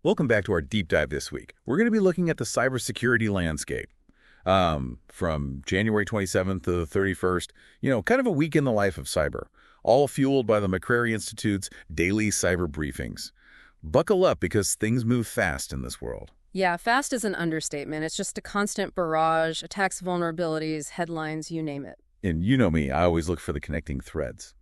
Welcome back to our deep dive this week. We're going to be looking at the cybersecurity landscape from January 27th to the 31st, kind of a week in the life of cyber, all fueled by the McCrary Institute's daily cyber briefings. Buckle up because things move fast in this world. Yeah, fast is an understatement. It's just a constant barrage, attacks, vulnerabilities, headlines, you name it. And you know me, I always look for the connecting threads.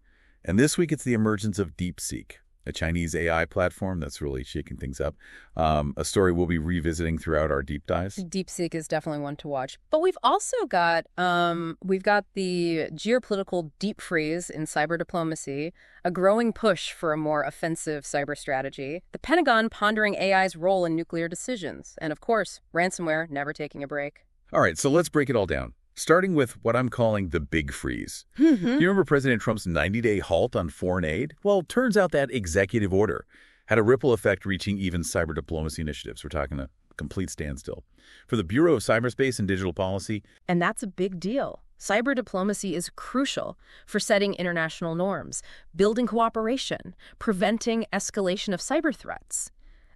And this week it's the emergence of DeepSeek, a Chinese AI platform that's really shaking things up. A story we'll be revisiting throughout our deep dives. DeepSeek is definitely one to watch. But we've also got the geopolitical deep freeze in cyber diplomacy, a growing push for a more offensive cyber strategy, the Pentagon pondering AI's role in nuclear decisions, and of course, ransomware never taking a break. All right, so let's break it all down. Starting with what I'm calling the big freeze. Do you remember President Trump's 90-day halt on foreign aid? Well, it turns out that executive order had a ripple effect reaching even cyber diplomacy initiatives. We're talking a complete standstill. For the Bureau of Cyberspace and Digital Policy. And that's a big deal. Cyber diplomacy is crucial for setting international norms, building cooperation, preventing escalation of cyber threats.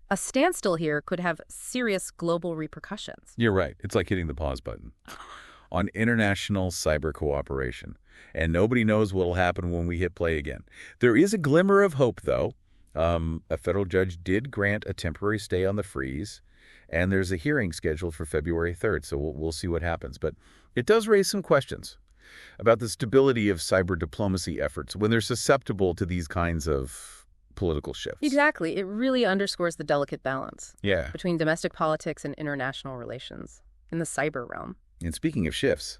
A standstill here could have serious global repercussions. You're right. It's like hitting the pause button on international cyber cooperation. And nobody knows what will happen when we hit play again. There is a glimmer of hope, though. A federal judge did grant a temporary stay on the freeze, and there's a hearing scheduled for February 3rd, so we'll see what happens. But it does raise some questions about the stability of cyber diplomacy efforts when they're susceptible to these kinds of political shifts. Exactly. It really underscores the delicate balance between domestic politics and international relations in the cyber realm. And speaking of shifts,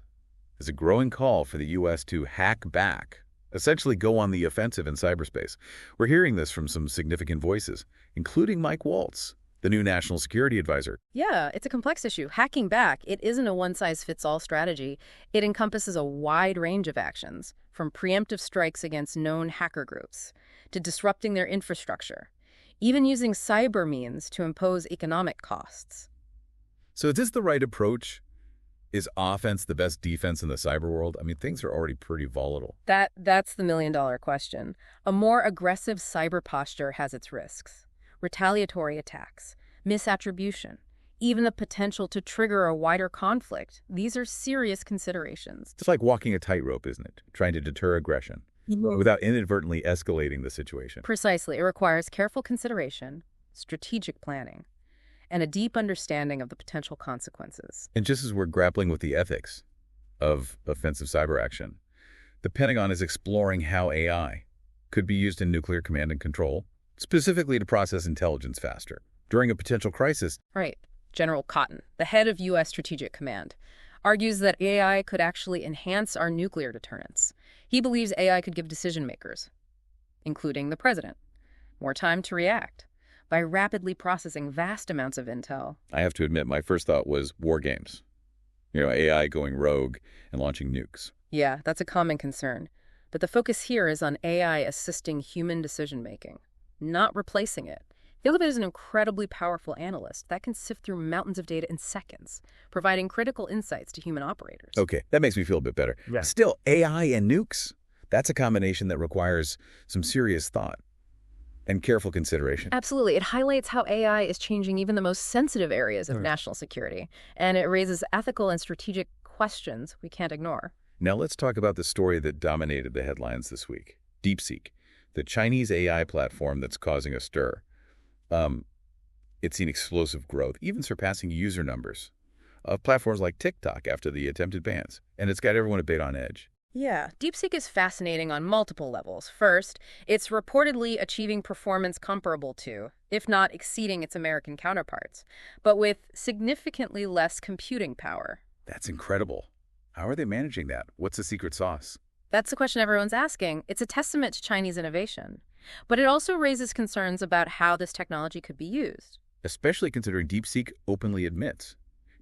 there's a growing call for the U.S. to hack back, essentially go on the offensive in cyberspace. We're hearing this from some significant voices, including Mike Waltz, the new national security advisor. Yeah, it's a complex issue. Hacking back, it isn't a one-size-fits-all strategy. It encompasses a wide range of actions, from preemptive strikes against known hacker groups to disrupting their infrastructure, even using cyber means to impose economic costs. So is this the right approach? Is offense the best defense in the cyber world? I mean, things are already pretty volatile. That's the million-dollar question. A more aggressive cyber posture has its risks. Retaliatory attacks, misattribution, even the potential to trigger a wider conflict. These are serious considerations. It's like walking a tightrope, isn't it? Trying to deter aggression without inadvertently escalating the situation. Precisely. It requires careful consideration, strategic planning, and a deep understanding of the potential consequences. And just as we're grappling with the ethics of offensive cyber action, the Pentagon is exploring how AI could be used in nuclear command and control, specifically to process intelligence faster. During a potential crisis. Right. General Cotton, the head of U.S. Strategic Command, argues that AI could actually enhance our nuclear deterrence. He believes AI could give decision makers, including the president, more time to react by rapidly processing vast amounts of intel. I have to admit, my first thought was war games. AI going rogue and launching nukes. Yeah, that's a common concern. But the focus here is on AI assisting human decision-making, not replacing it. Think of it as an incredibly powerful analyst that can sift through mountains of data in seconds, providing critical insights to human operators. Okay, that makes me feel a bit better. Yeah. Still, AI and nukes, that's a combination that requires some serious thought and careful consideration. Absolutely. It highlights how AI is changing even the most sensitive areas of national security, and it raises ethical and strategic questions we can't ignore. Now let's talk about the story that dominated the headlines this week. DeepSeek, the Chinese AI platform that's causing a stir. It's seen explosive growth, even surpassing user numbers of platforms like TikTok after the attempted bans. And it's got everyone a bit on edge. Yeah, DeepSeek is fascinating on multiple levels. First, it's reportedly achieving performance comparable to, if not exceeding its American counterparts, but with significantly less computing power. That's incredible. How are they managing that? What's the secret sauce? That's the question everyone's asking. It's a testament to Chinese innovation. But it also raises concerns about how this technology could be used. Especially considering DeepSeek openly admits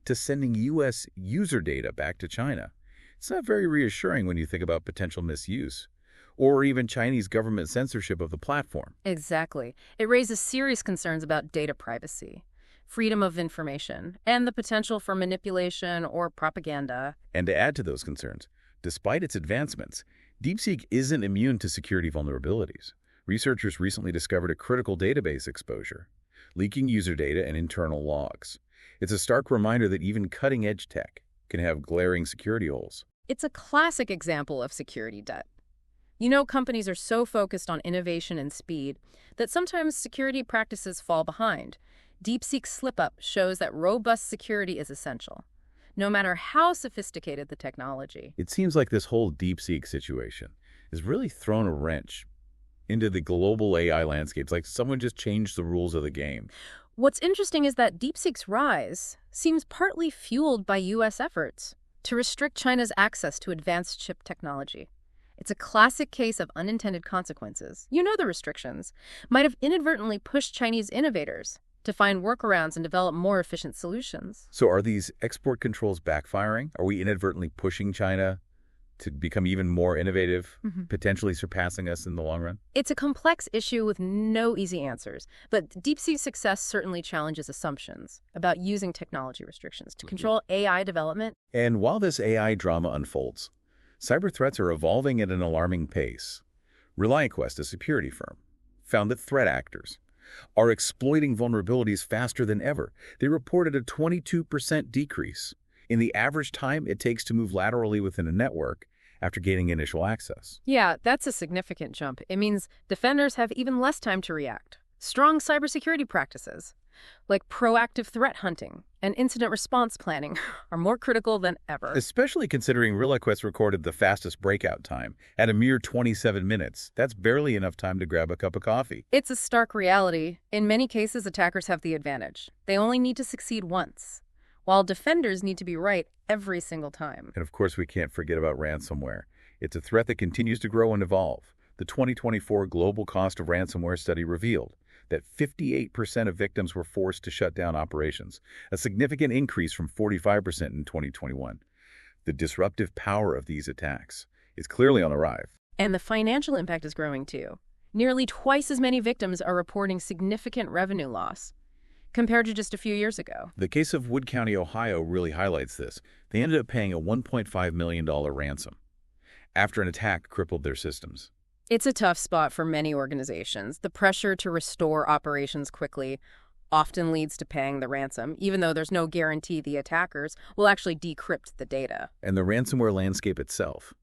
to sending U.S. user data back to China. It's not very reassuring when you think about potential misuse or even Chinese government censorship of the platform. Exactly. It raises serious concerns about data privacy, freedom of information, and the potential for manipulation or propaganda. And to add to those concerns, despite its advancements, DeepSeek isn't immune to security vulnerabilities. Researchers recently discovered a critical database exposure, leaking user data and internal logs. It's a stark reminder that even cutting-edge tech can have glaring security holes. It's a classic example of security debt. You know, companies are so focused on innovation and speed that sometimes security practices fall behind. DeepSeek's slip-up shows that robust security is essential, no matter how sophisticated the technology. It seems like this whole DeepSeek situation has really thrown a wrench into the global AI landscape. It's like someone just changed the rules of the game. What's interesting is that DeepSeek's rise seems partly fueled by U.S. efforts to restrict China's access to advanced chip technology. It's a classic case of unintended consequences. You know, the restrictions might have inadvertently pushed Chinese innovators to find workarounds and develop more efficient solutions. So are these export controls backfiring? Are we inadvertently pushing China to become even more innovative, potentially surpassing us in the long run? It's a complex issue with no easy answers, but DeepSeek's success certainly challenges assumptions about using technology restrictions to control AI development. And while this AI drama unfolds, cyber threats are evolving at an alarming pace. ReliantQuest, a security firm, found that threat actors are exploiting vulnerabilities faster than ever. They reported a 22% decrease in the average time it takes to move laterally within a network after gaining initial access. Yeah, that's a significant jump. It means defenders have even less time to react. Strong cybersecurity practices, like proactive threat hunting and incident response planning, are more critical than ever. Especially considering ReliantQuest recorded the fastest breakout time at a mere 27 minutes. That's barely enough time to grab a cup of coffee. It's a stark reality. In many cases, attackers have the advantage. They only need to succeed once, while defenders need to be right every single time. And of course, we can't forget about ransomware. It's a threat that continues to grow and evolve. The 2024 Global Cost of Ransomware study revealed that 58% of victims were forced to shut down operations, a significant increase from 45% in 2021. The disruptive power of these attacks is clearly on the rise. And the financial impact is growing too. Nearly twice as many victims are reporting significant revenue loss compared to just a few years ago. The case of Wood County, Ohio really highlights this. They ended up paying a $1.5 million ransom after an attack crippled their systems. It's a tough spot for many organizations. The pressure to restore operations quickly often leads to paying the ransom, even though there's no guarantee the attackers will actually decrypt the data. And the ransomware landscape itself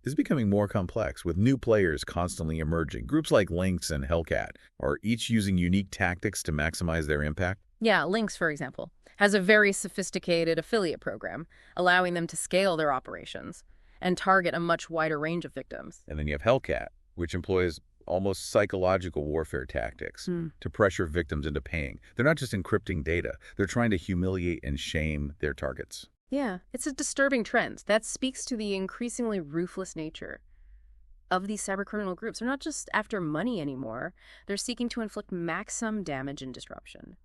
is becoming more complex, with new players constantly emerging. Groups like Lynx and Hellcat are each using unique tactics to maximize their impact. Yeah, Lynx, for example, has a very sophisticated affiliate program, allowing them to scale their operations and target a much wider range of victims. And then you have Hellcat, which employs almost psychological warfare tactics to pressure victims into paying. They're not just encrypting data. They're trying to humiliate and shame their targets. Yeah, it's a disturbing trend that speaks to the increasingly ruthless nature of these cybercriminal groups. They're not just after money anymore. They're seeking to inflict maximum damage and disruption.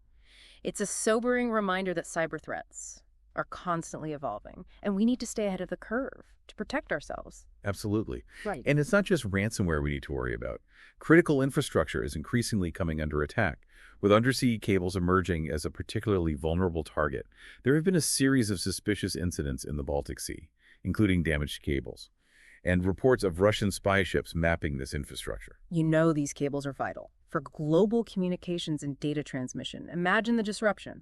It's a sobering reminder that cyber threats are constantly evolving, and we need to stay ahead of the curve to protect ourselves. Absolutely. Right. And it's not just ransomware we need to worry about. Critical infrastructure is increasingly coming under attack, with undersea cables emerging as a particularly vulnerable target. There have been a series of suspicious incidents in the Baltic Sea, including damaged cables, and reports of Russian spy ships mapping this infrastructure. You know these cables are vital for global communications and data transmission. Imagine the disruption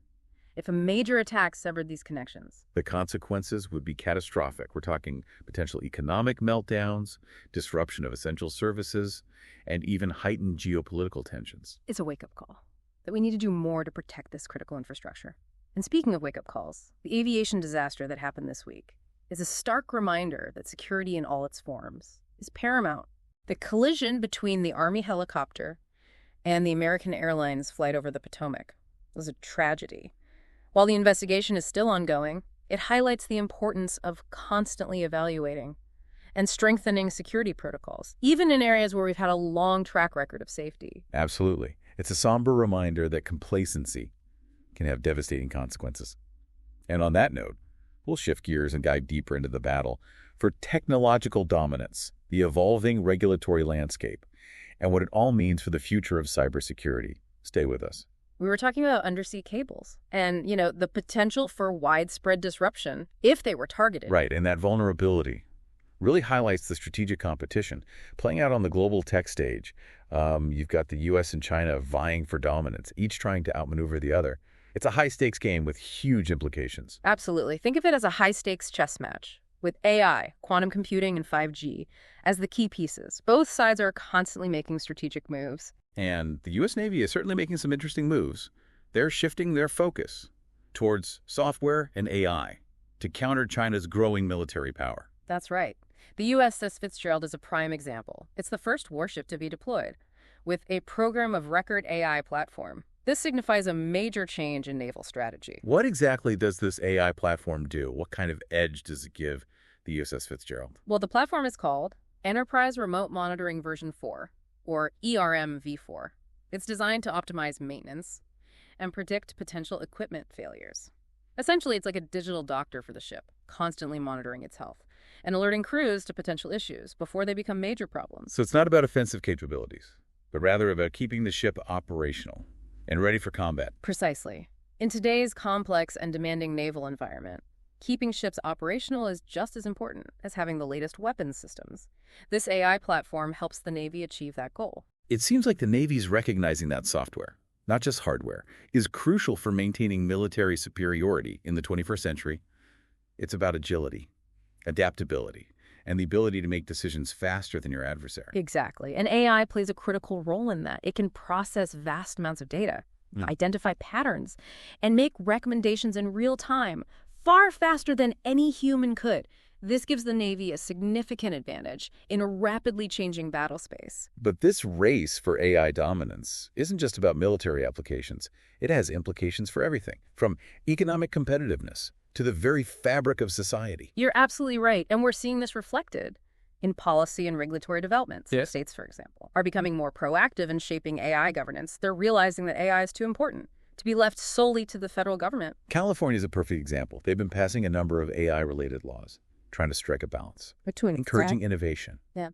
if a major attack severed these connections. The consequences would be catastrophic. We're talking potential economic meltdowns, disruption of essential services, and even heightened geopolitical tensions. It's a wake-up call that we need to do more to protect this critical infrastructure. And speaking of wake-up calls, the aviation disaster that happened this week is a stark reminder that security in all its forms is paramount. The collision between the Army helicopter and the American Airlines flight over the Potomac was a tragedy. While the investigation is still ongoing, it highlights the importance of constantly evaluating and strengthening security protocols, even in areas where we've had a long track record of safety. Absolutely. It's a somber reminder that complacency can have devastating consequences. And on that note, we'll shift gears and dive deeper into the battle for technological dominance, the evolving regulatory landscape, and what it all means for the future of cybersecurity. Stay with us. We were talking about undersea cables and, the potential for widespread disruption if they were targeted. Right, and that vulnerability really highlights the strategic competition playing out on the global tech stage. You've got the U.S. and China vying for dominance, each trying to outmaneuver the other. It's a high-stakes game with huge implications. Absolutely. Think of it as a high-stakes chess match, with AI, quantum computing, and 5G as the key pieces. Both sides are constantly making strategic moves. And the U.S. Navy is certainly making some interesting moves. They're shifting their focus towards software and AI to counter China's growing military power. That's right. The USS Fitzgerald is a prime example. It's the first warship to be deployed, with a program of record AI platform. This signifies a major change in naval strategy. What exactly does this AI platform do? What kind of edge does it give the USS Fitzgerald? Well, the platform is called Enterprise Remote Monitoring Version 4, or ERM v4. It's designed to optimize maintenance and predict potential equipment failures. Essentially, it's like a digital doctor for the ship, constantly monitoring its health and alerting crews to potential issues before they become major problems. So it's not about offensive capabilities, but rather about keeping the ship operational and ready for combat. Precisely. In today's complex and demanding naval environment, keeping ships operational is just as important as having the latest weapons systems. This AI platform helps the Navy achieve that goal. It seems like the Navy's recognizing that software, not just hardware, is crucial for maintaining military superiority in the 21st century. It's about agility, adaptability, and the ability to make decisions faster than your adversary. Exactly. And AI plays a critical role in that. It can process vast amounts of data, identify patterns, and make recommendations in real time, far faster than any human could. This gives the Navy a significant advantage in a rapidly changing battle space. But this race for AI dominance isn't just about military applications. It has implications for everything, from economic competitiveness to the very fabric of society. You're absolutely right, and we're seeing this reflected in policy and regulatory developments. Yes. States, for example, are becoming more proactive in shaping AI governance. They're realizing that AI is too important to be left solely to the federal government. California is a perfect example. They've been passing a number of AI-related laws, trying to strike a balance, encouraging innovation, and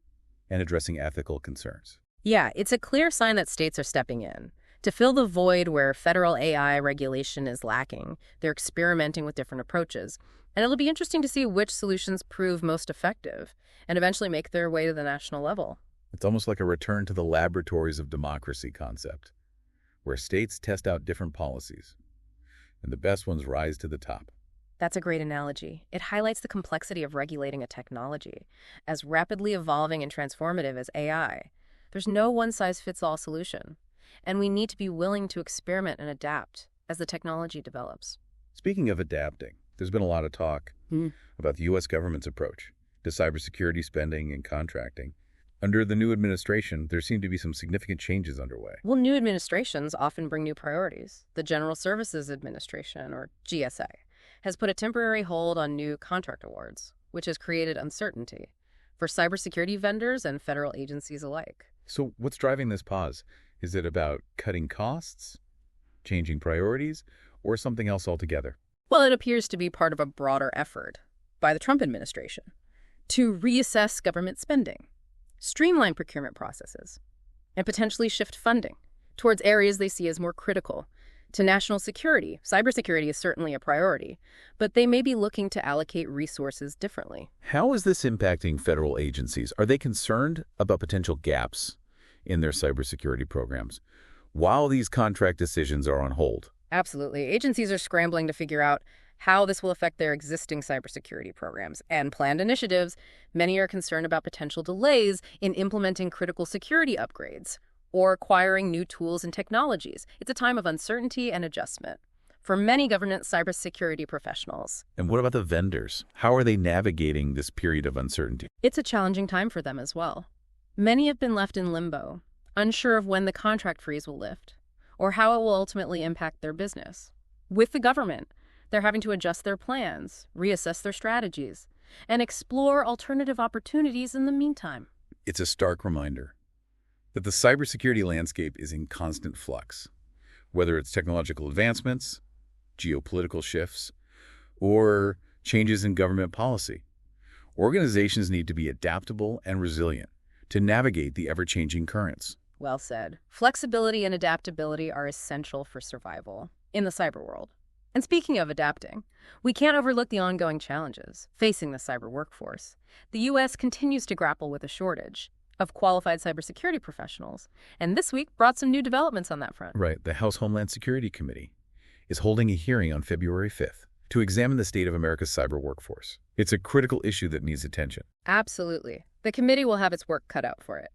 addressing ethical concerns. Yeah, it's a clear sign that states are stepping in. To fill the void where federal AI regulation is lacking, they're experimenting with different approaches. And it'll be interesting to see which solutions prove most effective and eventually make their way to the national level. It's almost like a return to the laboratories of democracy concept, where states test out different policies, and the best ones rise to the top. That's a great analogy. It highlights the complexity of regulating a technology, as rapidly evolving and transformative as AI. There's no one-size-fits-all solution, and we need to be willing to experiment and adapt as the technology develops. Speaking of adapting, there's been a lot of talk about the U.S. government's approach to cybersecurity spending and contracting. Under the new administration, there seem to be some significant changes underway. Well, new administrations often bring new priorities. The General Services Administration, or GSA, has put a temporary hold on new contract awards, which has created uncertainty for cybersecurity vendors and federal agencies alike. So what's driving this pause? Is it about cutting costs, changing priorities, or something else altogether? Well, it appears to be part of a broader effort by the Trump administration to reassess government spending, streamline procurement processes, and potentially shift funding towards areas they see as more critical to national security. Cybersecurity is certainly a priority, but they may be looking to allocate resources differently. How is this impacting federal agencies? Are they concerned about potential gaps in their cybersecurity programs while these contract decisions are on hold? Absolutely. Agencies are scrambling to figure out how this will affect their existing cybersecurity programs and planned initiatives. Many are concerned about potential delays in implementing critical security upgrades or acquiring new tools and technologies. It's a time of uncertainty and adjustment for many government cybersecurity professionals. And what about the vendors? How are they navigating this period of uncertainty? It's a challenging time for them as well. Many have been left in limbo, unsure of when the contract freeze will lift or how it will ultimately impact their business. With the government, they're having to adjust their plans, reassess their strategies, and explore alternative opportunities in the meantime. It's a stark reminder that the cybersecurity landscape is in constant flux, whether it's technological advancements, geopolitical shifts, or changes in government policy. Organizations need to be adaptable and resilient to navigate the ever-changing currents. Well said. Flexibility and adaptability are essential for survival in the cyber world. And speaking of adapting, we can't overlook the ongoing challenges facing the cyber workforce. The U.S. continues to grapple with a shortage, of qualified cybersecurity professionals. And this week brought some new developments on that front. Right. The House Homeland Security Committee is holding a hearing on February 5th to examine the state of America's cyber workforce. It's a critical issue that needs attention. Absolutely. The committee will have its work cut out for it.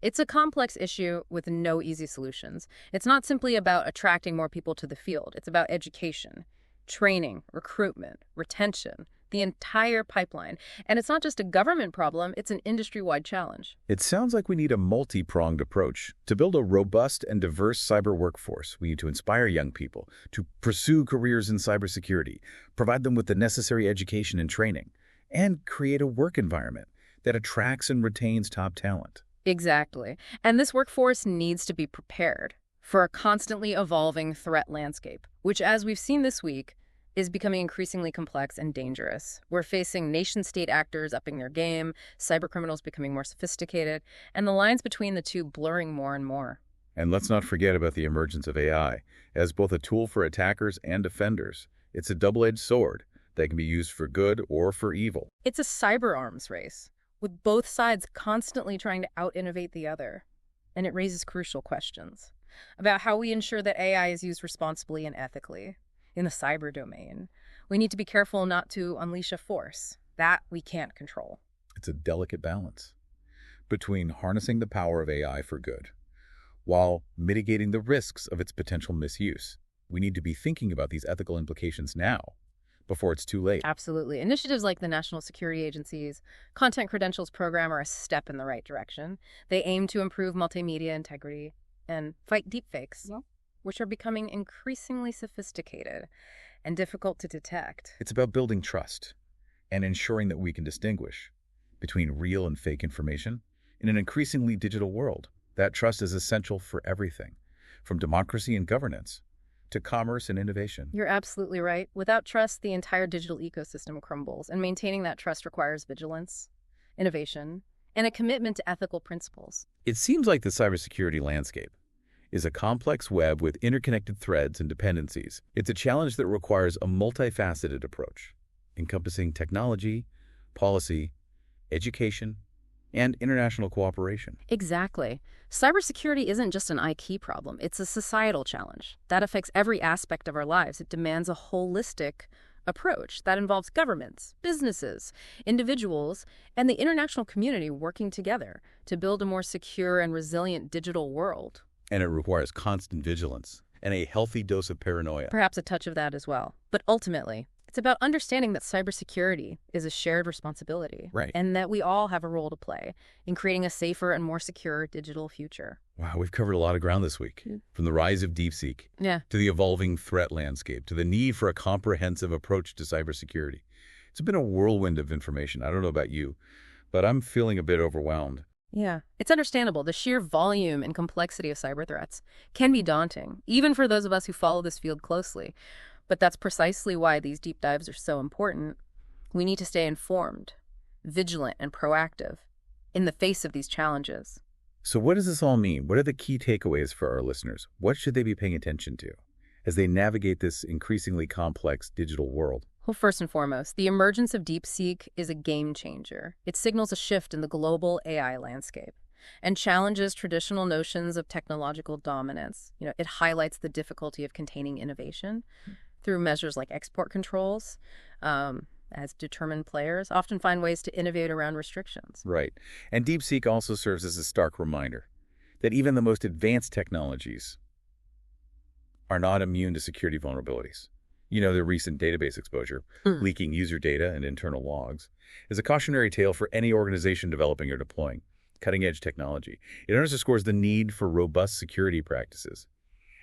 It's a complex issue with no easy solutions. It's not simply about attracting more people to the field. It's about education, training, recruitment, retention, the entire pipeline. And it's not just a government problem, it's an industry-wide challenge. It sounds like we need a multi-pronged approach. To build a robust and diverse cyber workforce, we need to inspire young people to pursue careers in cybersecurity, provide them with the necessary education and training, and create a work environment that attracts and retains top talent. Exactly. And this workforce needs to be prepared for a constantly evolving threat landscape, which, as we've seen this week, is becoming increasingly complex and dangerous. We're facing nation-state actors upping their game, cybercriminals becoming more sophisticated, and the lines between the two blurring more and more. And let's not forget about the emergence of AI. As both a tool for attackers and defenders, it's a double-edged sword that can be used for good or for evil. It's a cyber arms race, with both sides constantly trying to out-innovate the other. And it raises crucial questions about how we ensure that AI is used responsibly and ethically. In the cyber domain, we need to be careful not to unleash a force that we can't control. It's a delicate balance between harnessing the power of AI for good while mitigating the risks of its potential misuse. We need to be thinking about these ethical implications now, before it's too late. Absolutely. Initiatives like the National Security Agency's Content Credentials Program are a step in the right direction. They aim to improve multimedia integrity and fight deepfakes, which are becoming increasingly sophisticated and difficult to detect. It's about building trust and ensuring that we can distinguish between real and fake information in an increasingly digital world. That trust is essential for everything, from democracy and governance to commerce and innovation. You're absolutely right. Without trust, the entire digital ecosystem crumbles, and maintaining that trust requires vigilance, innovation, and a commitment to ethical principles. It seems like the cybersecurity landscape is a complex web with interconnected threads and dependencies. It's a challenge that requires a multifaceted approach, encompassing technology, policy, education, and international cooperation. Exactly. Cybersecurity isn't just an IT problem. It's a societal challenge that affects every aspect of our lives. It demands a holistic approach that involves governments, businesses, individuals, and the international community working together to build a more secure and resilient digital world. And it requires constant vigilance and a healthy dose of paranoia. Perhaps a touch of that as well. But ultimately, it's about understanding that cybersecurity is a shared responsibility. Right. And that we all have a role to play in creating a safer and more secure digital future. Wow, we've covered a lot of ground this week. From the rise of DeepSeek to the evolving threat landscape to the need for a comprehensive approach to cybersecurity. It's been a whirlwind of information. I don't know about you, but I'm feeling a bit overwhelmed. Yeah, it's understandable. The sheer volume and complexity of cyber threats can be daunting, even for those of us who follow this field closely. But that's precisely why these deep dives are so important. We need to stay informed, vigilant, and proactive in the face of these challenges. So what does this all mean? What are the key takeaways for our listeners? What should they be paying attention to as they navigate this increasingly complex digital world? Well, first and foremost, the emergence of DeepSeek is a game changer. It signals a shift in the global AI landscape and challenges traditional notions of technological dominance. It highlights the difficulty of containing innovation through measures like export controls, as determined players often find ways to innovate around restrictions. Right. And DeepSeek also serves as a stark reminder that even the most advanced technologies are not immune to security vulnerabilities. The recent database exposure, leaking user data and internal logs, is a cautionary tale for any organization developing or deploying cutting-edge technology. It underscores the need for robust security practices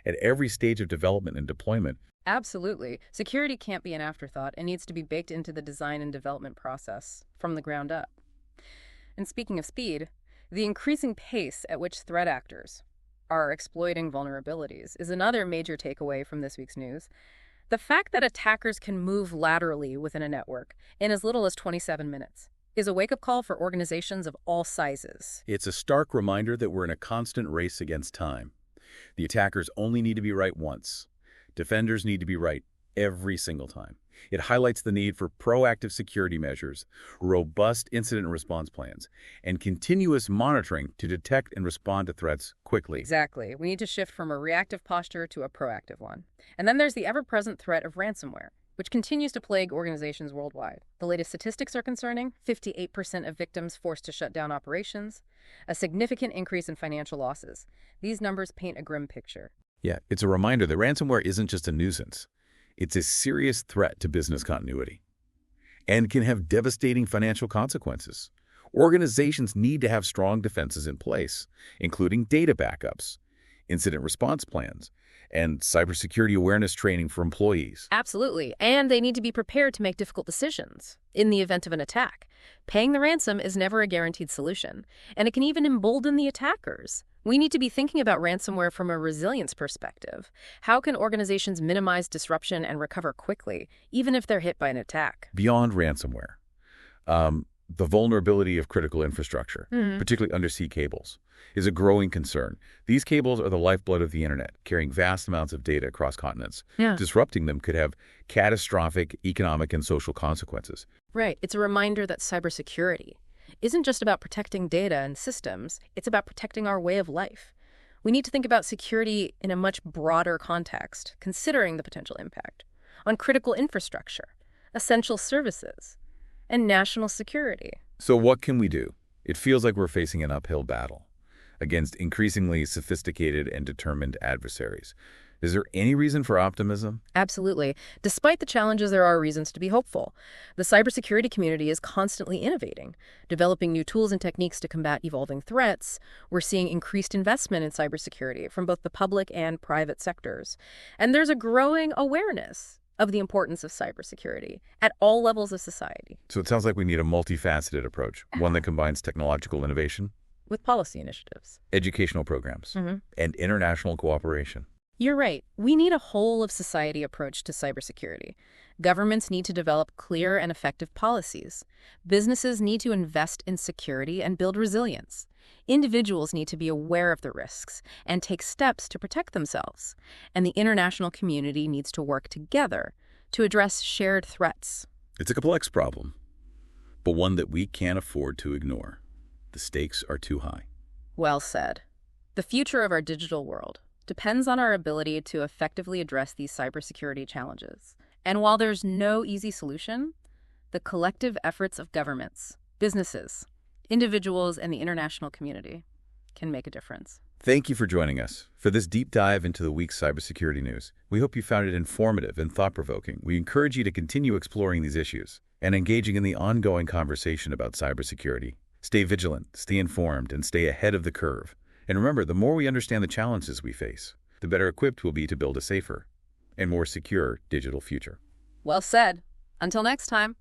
at every stage of development and deployment. Absolutely. Security can't be an afterthought. It needs to be baked into the design and development process from the ground up. And speaking of speed, the increasing pace at which threat actors are exploiting vulnerabilities is another major takeaway from this week's news. The fact that attackers can move laterally within a network in as little as 27 minutes is a wake-up call for organizations of all sizes. It's a stark reminder that we're in a constant race against time. The attackers only need to be right once. Defenders need to be right every single time. It highlights the need for proactive security measures, robust incident response plans, and continuous monitoring to detect and respond to threats quickly. Exactly. We need to shift from a reactive posture to a proactive one. And then there's the ever-present threat of ransomware, which continues to plague organizations worldwide. The latest statistics are concerning: 58% of victims forced to shut down operations, a significant increase in financial losses. These numbers paint a grim picture. Yeah, it's a reminder that ransomware isn't just a nuisance. It's a serious threat to business continuity and can have devastating financial consequences. Organizations need to have strong defenses in place, including data backups, incident response plans, and cybersecurity awareness training for employees. Absolutely. And they need to be prepared to make difficult decisions in the event of an attack. Paying the ransom is never a guaranteed solution, and it can even embolden the attackers. We need to be thinking about ransomware from a resilience perspective. How can organizations minimize disruption and recover quickly, even if they're hit by an attack? Beyond ransomware, the vulnerability of critical infrastructure, particularly undersea cables, is a growing concern. These cables are the lifeblood of the internet, carrying vast amounts of data across continents. Yeah. Disrupting them could have catastrophic economic and social consequences. Right. It's a reminder that cybersecurity isn't just about protecting data and systems, it's about protecting our way of life. We need to think about security in a much broader context, considering the potential impact on critical infrastructure, essential services, and national security. So what can we do? It feels like we're facing an uphill battle against increasingly sophisticated and determined adversaries. Is there any reason for optimism? Absolutely. Despite the challenges, there are reasons to be hopeful. The cybersecurity community is constantly innovating, developing new tools and techniques to combat evolving threats. We're seeing increased investment in cybersecurity from both the public and private sectors. And there's a growing awareness of the importance of cybersecurity at all levels of society. So it sounds like we need a multifaceted approach, one that combines technological innovation, With policy initiatives. educational programs, and international cooperation. You're right. We need a whole-of-society approach to cybersecurity. Governments need to develop clear and effective policies. Businesses need to invest in security and build resilience. Individuals need to be aware of the risks and take steps to protect themselves. And the international community needs to work together to address shared threats. It's a complex problem, but one that we can't afford to ignore. The stakes are too high. Well said. The future of our digital world depends on our ability to effectively address these cybersecurity challenges. And while there's no easy solution, the collective efforts of governments, businesses, individuals, and the international community can make a difference. Thank you for joining us for this deep dive into the week's cybersecurity news. We hope you found it informative and thought-provoking. We encourage you to continue exploring these issues and engaging in the ongoing conversation about cybersecurity. Stay vigilant, stay informed, and stay ahead of the curve. And remember, the more we understand the challenges we face, the better equipped we'll be to build a safer and more secure digital future. Well said. Until next time.